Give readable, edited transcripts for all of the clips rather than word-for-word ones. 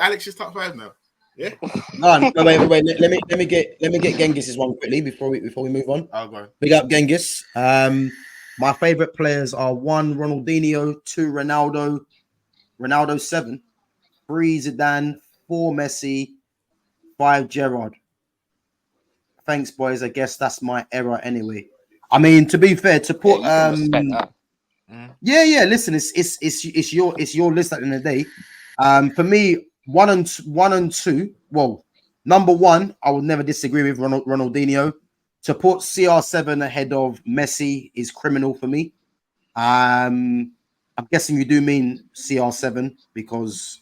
Alex's top five now. Yeah. No, wait. Let me get Genghis's one quickly before we move on. I'll go. Big up Genghis. My favorite players are 1 Ronaldinho, 2 Ronaldo 7, 3 Zidane, 4 Messi, 5 Gerrard. Thanks, boys. I guess that's my error anyway. I mean, to be fair, to put yeah. Listen, it's your list at the end of the day. For me, 1 and 2. Well, number 1, I would never disagree with Ronaldinho. To put CR7 ahead of Messi is criminal for me. I'm guessing you do mean CR7 because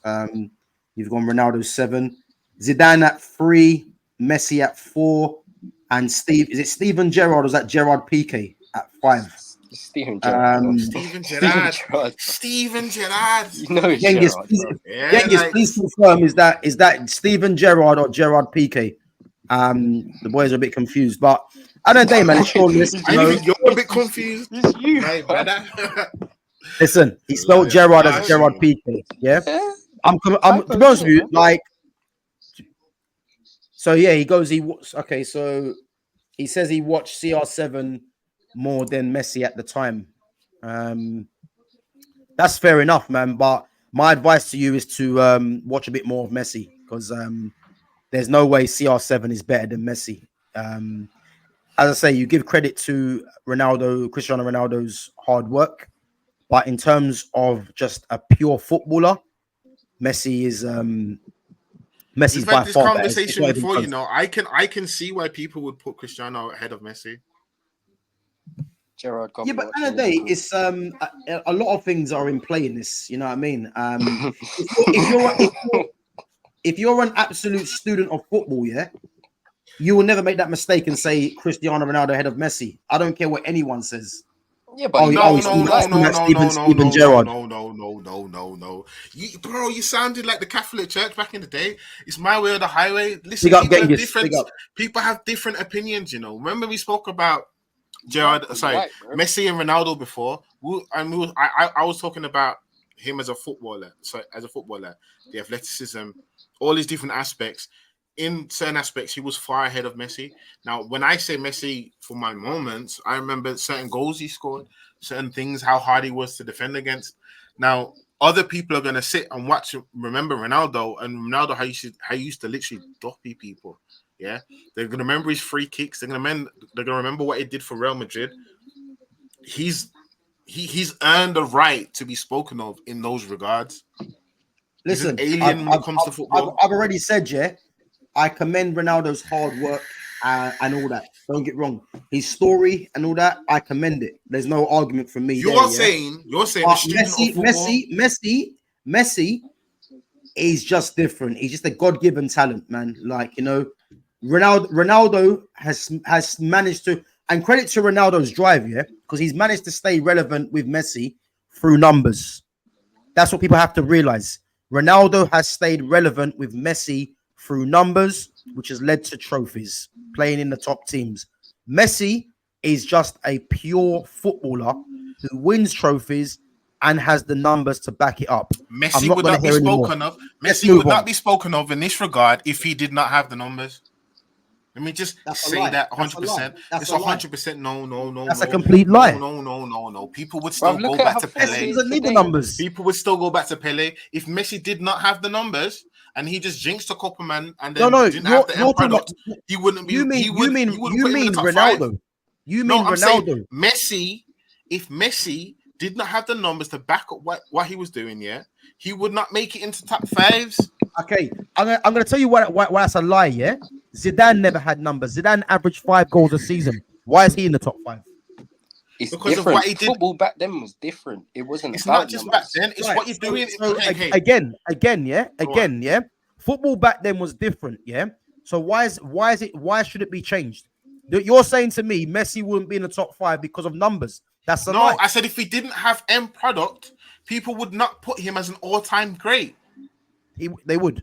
you've gone Ronaldo 7, Zidane at 3, Messi at 4, and is it Steven Gerrard or is that Gerard Piqué at 5? Steven Gerrard. Steven Gerrard. You know Genghis, please confirm, is that Steven Gerrard or Gerard Piqué? The boys are a bit confused, but I don't know, man. It's your list. You're a bit confused. It's you. Hey, brother. Listen, he spelled Gerrard as Gerard Piqué. Yeah, I'm to be honest with you, like. So yeah, he goes. Okay. So he says he watched CR7 more than Messi at the time. That's fair enough, man. But my advice to you is to watch a bit more of Messi because there's no way CR7 is better than Messi. As I say, you give credit to Cristiano Ronaldo's hard work, but in terms of just a pure footballer, Messi is Messi's by far better. We've had this conversation before, you know. I can see why people would put Cristiano ahead of Messi. Gerrard, yeah, but at the end of the day, it's a lot of things are in play in this. You know what I mean? If you're an absolute student of football, yeah, you will never make that mistake and say Cristiano Ronaldo ahead of Messi. I don't care what anyone says. Yeah, but no. Gerrard. No. Bro, you sounded like the Catholic Church back in the day. It's my way or the highway. Listen, people have different opinions, you know. Remember we spoke about Messi and Ronaldo before. I was talking about him as a footballer. The athleticism, all these different aspects. In certain aspects, he was far ahead of Messi. Now, when I say Messi for my moments, I remember certain goals he scored, certain things, how hard he was to defend against. Now, other people are going to sit and remember Ronaldo, and Ronaldo, how he used to literally doppy people. Yeah, they're going to remember his free kicks. They're going to remember what he did for Real Madrid. He's earned the right to be spoken of in those regards. Listen, he's an alien when it comes to football. I've already said, yeah, I commend Ronaldo's hard work and all that. Don't get wrong. His story and all that, I commend it. There's no argument from me. You're saying Messi is just different. He's just a God-given talent, man. Like, you know, Ronaldo has managed to, and credit to Ronaldo's drive, yeah, because he's managed to stay relevant with Messi through numbers. That's what people have to realize. Ronaldo has stayed relevant with Messi through numbers, which has led to trophies, playing in the top teams. Messi is just a pure footballer who wins trophies and has the numbers to back it up. Messi would not be spoken of. Messi would not be spoken of in this regard if he did not have the numbers. Let me just say that 100%. It's 100% no. That's a complete lie. No. People would still go back to Pele. He doesn't need the numbers. People would still go back to Pele if Messi did not have the numbers. And he just jinxed a couple man, and then didn't have the end product. He wouldn't be. You mean Ronaldo? You mean Ronaldo? Messi. If Messi did not have the numbers to back up what he was doing, yeah, he would not make it into top fives. Okay, I'm gonna tell you why that's a lie. Yeah, Zidane never had numbers. Zidane averaged 5 goals a season. Why is he in the top 5? It's because different. Of what he did. Football back then was different. It wasn't. It's not just back then. It's what you're doing. Again. Football back then was different. Yeah. So why should it be changed? You're saying to me Messi wouldn't be in the top 5 because of numbers. That's a lie. I said if he didn't have end product, people would not put him as an all-time great. They would.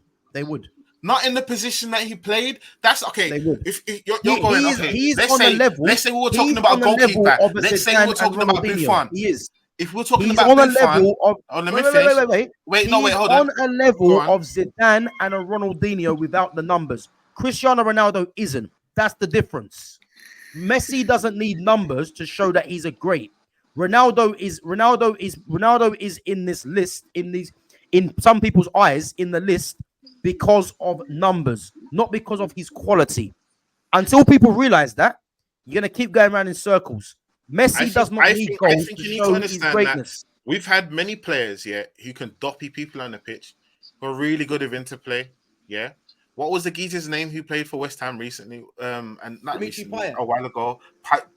Not in the position that he played. That's okay. They would. If you're going, okay. He's on a level. Let's say we were talking about a goalkeeper. Let's say we were talking about Buffon. He is. if we're talking He's about on a Buffon, level of let me finish. Wait, Hold on on. a level of Zidane and a Ronaldinho without the numbers. Cristiano Ronaldo isn't. That's the difference. Messi doesn't need numbers to show that he's a great. Ronaldo is in this list, in some people's eyes, in the list because of numbers, not because of his quality. Until people realize that, you're gonna keep going around in circles. Messi does not need goals to show his greatness. We've had many players, who can doppy people on the pitch, who are really good with interplay. Yeah. What was the geezer's name who played for West Ham recently? And not recently, a while ago.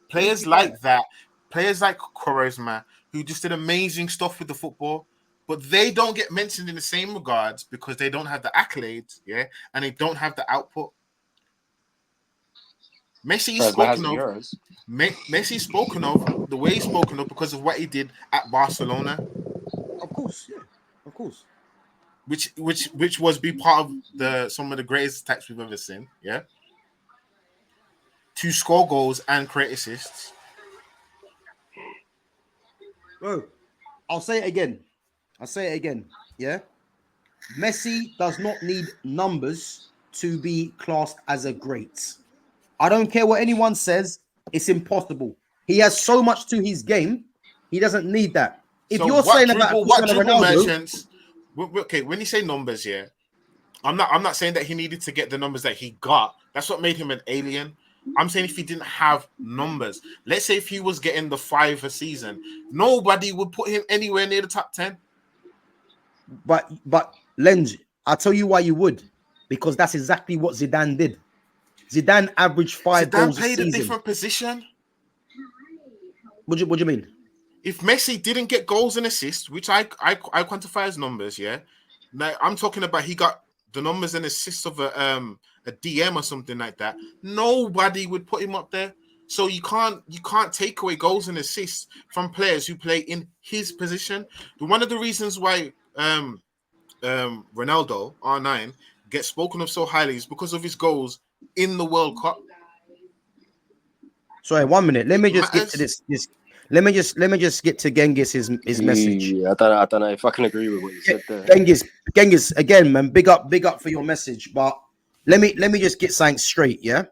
Players like that, players like Quaresma, who just did amazing stuff with the football, but they don't get mentioned in the same regards because they don't have the accolades, and they don't have the output. Messi's spoken of the way he's spoken of because of what he did at Barcelona. Of course, yeah, of course. Which was be part of some of the greatest attacks we've ever seen, to score goals and create assists. Bro, I'll say it again. Yeah. Messi does not need numbers to be classed as a great. I don't care what anyone says, it's impossible. He has so much to his game, he doesn't need that. If you're saying about Ronaldo, merchants, okay, when you say numbers, I'm not saying that he needed to get the numbers that he got. That's what made him an alien. I'm saying if he didn't have numbers, let's say if he was getting the 5 a season, nobody would put him anywhere near the top 10. But Lenz, I'll tell you why you would, because that's exactly what Zidane did. Zidane averaged 5 goals a season. Zidane played a different position. What do you mean? If Messi didn't get goals and assists, which I quantify as numbers, now I'm talking about he got the numbers and assists of a DM or something like that. Nobody would put him up there. So you can't take away goals and assists from players who play in his position. One of the reasons why Ronaldo R9 gets spoken of so highly is because of his goals in the World Cup. Sorry, 1 minute. Let me just get to this. Let me just get to Gengis his message. I don't know if I can agree with what you said there. Gengis, again, man, big up for your message. But let me just get something straight, yeah.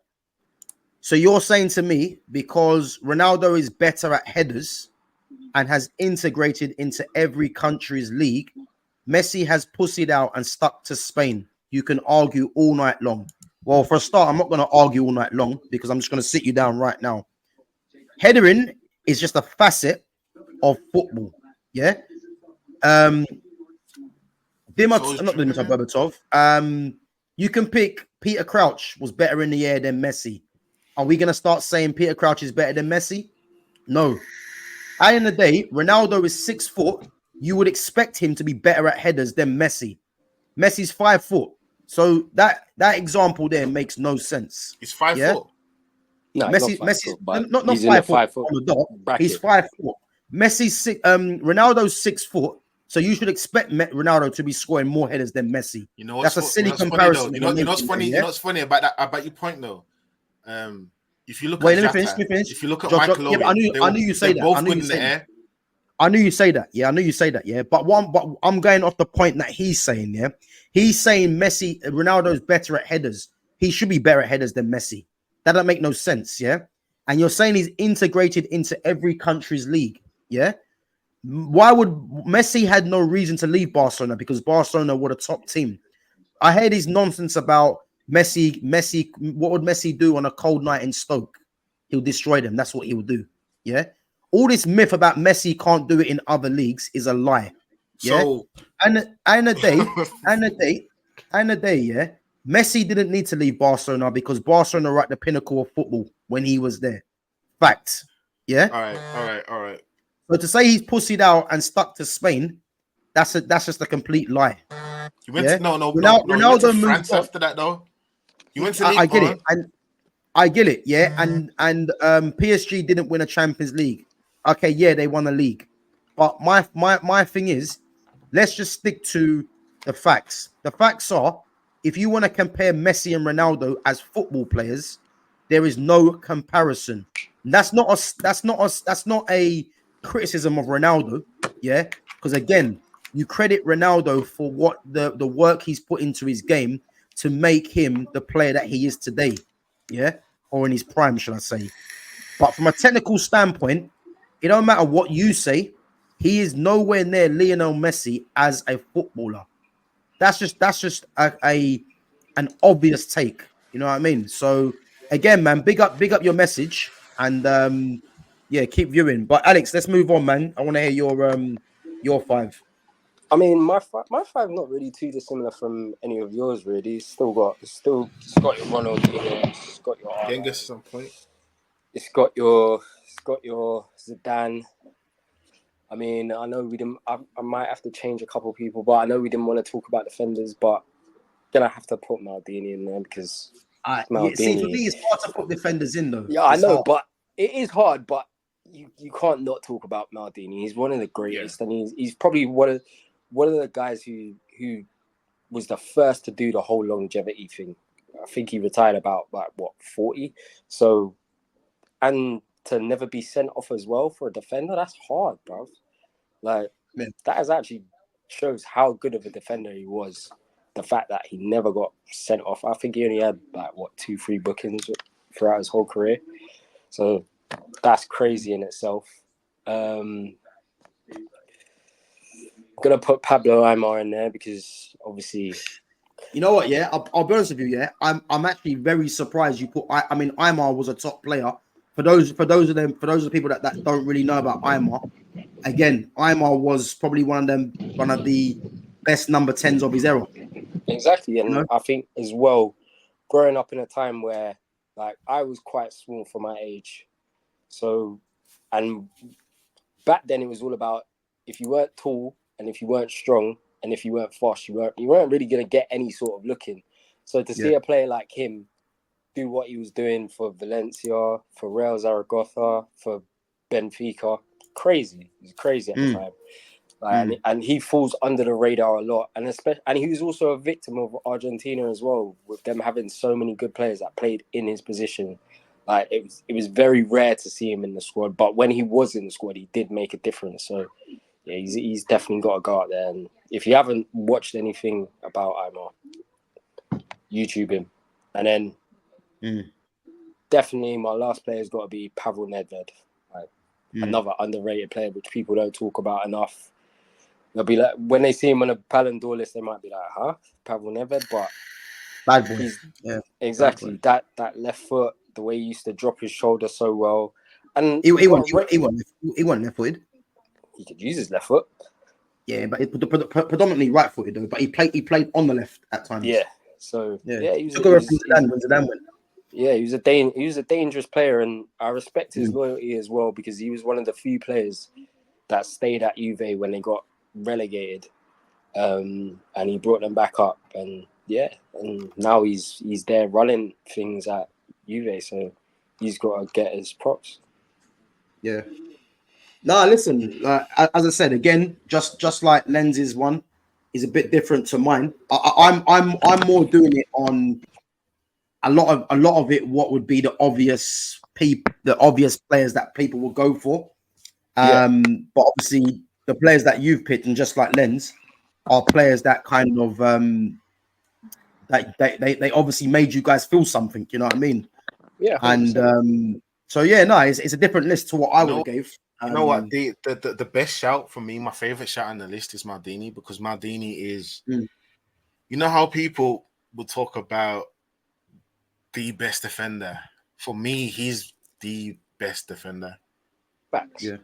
So you're saying to me because Ronaldo is better at headers and has integrated into every country's league, Messi has pussied out and stuck to Spain. You can argue all night long. Well, for a start, I'm not going to argue all night long because I'm just going to sit you down right now. Headering is just a facet of football, yeah. Berbatov. You can pick Peter Crouch was better in the air than Messi. Are we going to start saying Peter Crouch is better than Messi? No. At the end of the day, Ronaldo is 6 foot. You would expect him to be better at headers than Messi. Messi's 5 foot. So that example there makes no sense. He's 5 foot. No, Messi, not 5 foot on the dot. He's 5 foot. Messi's Ronaldo's 6 foot. So you should expect Ronaldo to be scoring more headers than Messi. You know that's a silly comparison. You know what's funny? You know what's funny about that? About your point though. If you look at let me finish. If you look at Michael Owen, I knew you say that. Both good in the air. I knew you say that. Yeah, I knew you say that. Yeah, but I'm going off the point that he's saying. Yeah, he's saying Ronaldo's better at headers. He should be better at headers than Messi. That don't make no sense. Yeah, and you're saying he's integrated into every country's league. Yeah, why would Messi had no reason to leave Barcelona because Barcelona were the top team. I heard his nonsense about Messi. What would Messi do on a cold night in Stoke? He'll destroy them. That's what he will do. Yeah. All this myth about Messi can't do it in other leagues is a lie. Yeah. So, and the day, yeah. Messi didn't need to leave Barcelona because Barcelona were at the pinnacle of football when he was there. Fact. Yeah. All right. So to say he's pussied out and stuck to Spain, that's just a complete lie. You went to Ronaldo moved France after that though. You went to I get it. And I get it, yeah. And PSG didn't win a Champions League. Okay, yeah, they won a league. But my thing is, let's just stick to the facts. The facts are, if you want to compare Messi and Ronaldo as football players, there is no comparison. That's not a criticism of Ronaldo, yeah, because again, you credit Ronaldo for what the work he's put into his game to make him the player that he is today, yeah, or in his prime, should I say? But from a technical standpoint, it don't matter what you say, he is nowhere near Lionel Messi as a footballer. That's just an obvious take. You know what I mean? So again, man, big up your message, and yeah, keep viewing. But Alex, let's move on, man. I want to hear your five. I mean, my five not really too dissimilar from any of yours. Really, it's got your Ronaldinho, it's got your Genghis at Arnold, some point. it's got your Zidane. I mean, I know we didn't. I might have to change a couple of people, but I know we didn't want to talk about defenders. But gonna have to put Maldini in there because Yeah, see, for Maldini. me, it's hard to put defenders in though. Yeah, I It's know, hard. but it is hard. But you can't not talk about Maldini. He's one of the greatest, and he's probably one of the guys who was the first to do the whole longevity thing. I think he retired about like what 40. So, and to never be sent off as well for a defender, that's hard, bro. Like that is actually shows how good of a defender he was. The fact that he never got sent off. I think he only had like what 2-3 bookings throughout his whole career. So that's crazy in itself. Gonna put Pablo Aimar in there because obviously, you know what? Yeah, I'll be honest with you. Yeah, I'm actually very surprised you put. I mean, Aimar was a top player. For those of the people that don't really know about Aimar, again, Aimar was probably one of the best number 10s of his era. Exactly, and You know? I think as well, growing up in a time where like I was quite small for my age, so and back then it was all about if you weren't tall and if you weren't strong and if you weren't fast, you weren't really gonna get any sort of looking. So to see a player like him do what he was doing for Valencia, for Real Zaragoza, for Benfica, crazy. It was crazy at the time. And he falls under the radar a lot, and he was also a victim of Argentina as well, with them having so many good players that played in his position. Like it was very rare to see him in the squad, but when he was in the squad, he did make a difference. So yeah, he's definitely got to go out there. And if you haven't watched anything about Aimar, YouTube him, and then definitely my last player has got to be Pavel Nedved, like another underrated player which people don't talk about enough. They'll be like, when they see him on a Ballon d'Or list, they might be like, "Huh, Pavel Nedved," but bad boy. Yeah, exactly that left foot, the way he used to drop his shoulder so well, and he wasn't left-footed. He could use his left foot. Yeah, but predominantly right-footed though. But he played on the left at times. Yeah, so he was. Yeah, he was a dangerous player, and I respect his loyalty as well because he was one of the few players that stayed at Juve when they got relegated, and he brought them back up, and now he's there running things at Juve, so he's got to get his props. Yeah. No, listen. As I said again, just like Lens's one is a bit different to mine. I'm more doing it on a lot of it. What would be the obvious players that people will go for. But obviously the players that you've picked, and just like Lens, are players that kind of that they obviously made you guys feel something. You know what I mean? Yeah. 100%. And so it's a different list to what I would have gave. You know what? The best shout for me, my favorite shout on the list is Maldini, because Maldini is, you know how people will talk about the best defender. For me, he's the best defender. Facts. Yeah.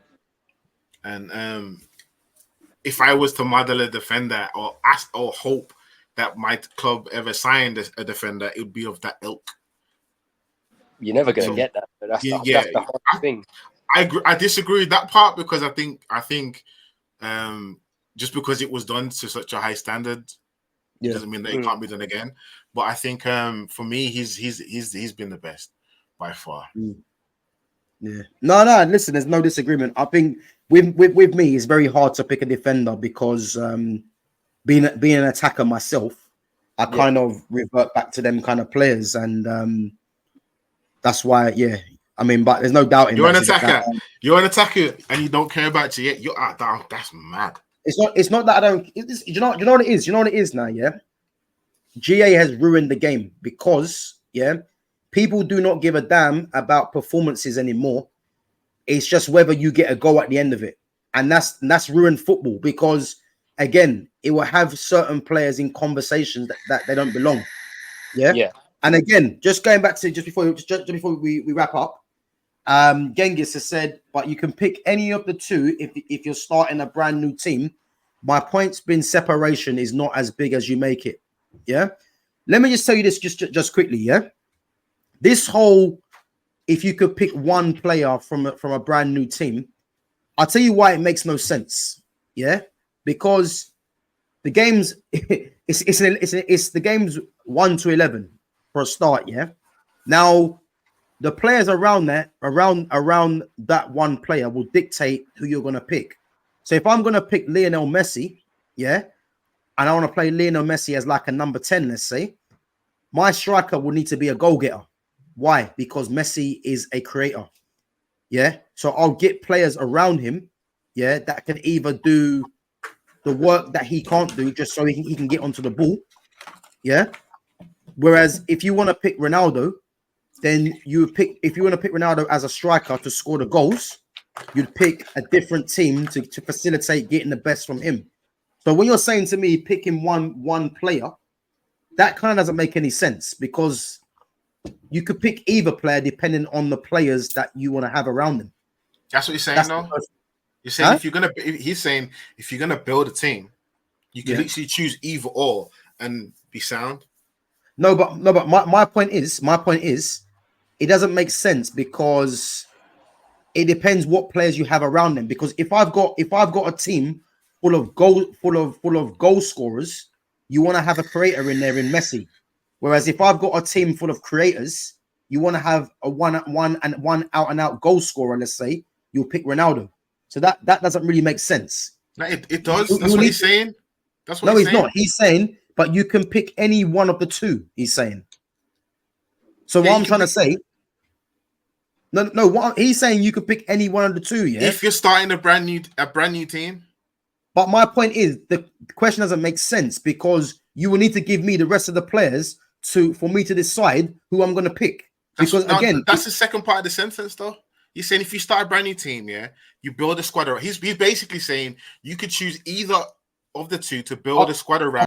And if I was to model a defender or ask or hope that my club ever signed a defender, it would be of that ilk. You're never going to get that. That's the hard thing. I disagree with that part because I think just because it was done to such a high standard doesn't mean that it can't be done again. But I think for me, he's been the best by far. Yeah. No. Listen, there's no disagreement. I think with me, it's very hard to pick a defender because being an attacker myself, I kind of revert back to them kind of players, and that's why I mean, but there's no doubt in You're an that. attacker. You're an attacker, and you don't care about G. You're that's mad. It's not that I don't. You know what it is. You know what it is now. Yeah, GA has ruined the game because people do not give a damn about performances anymore. It's just whether you get a goal at the end of it, and that's ruined football because again, it will have certain players in conversations that they don't belong. Yeah. And again, just going back to just before we wrap up, Genghis has said, but you can pick any of the two if you're starting a brand new team. My point's been separation is not as big as you make it. Yeah. Let me just tell you this just quickly. Yeah. This whole, if you could pick one player from a brand new team, I'll tell you why it makes no sense. Yeah. Because the games, it's the games 1 to 11 for a start. Yeah. Now, the players around that one player will dictate who you're going to pick. So if I'm going to pick Lionel Messi, and I want to play Lionel Messi as like a number 10, let's say, my striker will need to be a goal getter. Why? Because Messi is a creator. Yeah. So I'll get players around him, that can either do the work that he can't do just so he can get onto the ball. Yeah. Whereas if you want to pick Ronaldo, then if you want to pick Ronaldo as a striker to score the goals, you'd pick a different team to facilitate getting the best from him. So when you're saying to me picking one player, that kind of doesn't make any sense because you could pick either player depending on the players that you want to have around them. That's what you're saying, though. You're saying he's saying if you're gonna build a team, you can literally choose either or and be sound. No, but my point is, it doesn't make sense because it depends what players you have around them. Because if I've got a team full of goal scorers, you want to have a creator in there in Messi. Whereas if I've got a team full of creators, you want to have a one out and out goal scorer. Let's say you'll pick Ronaldo. So that doesn't really make sense. No, it does. That's what he's saying. That's what he's saying. Not. He's saying, but you can pick any one of the two. He's saying. So what I'm trying to say. No. What he's saying, you could pick any one of the two. Yeah. If you're starting a brand new team. But my point is, the question doesn't make sense because you will need to give me the rest of the players for me to decide who I'm going to pick. That's the second part of the sentence, though. He's saying if you start a brand new team, you build a squad around. He's basically saying you could choose either of the two to build a squad around.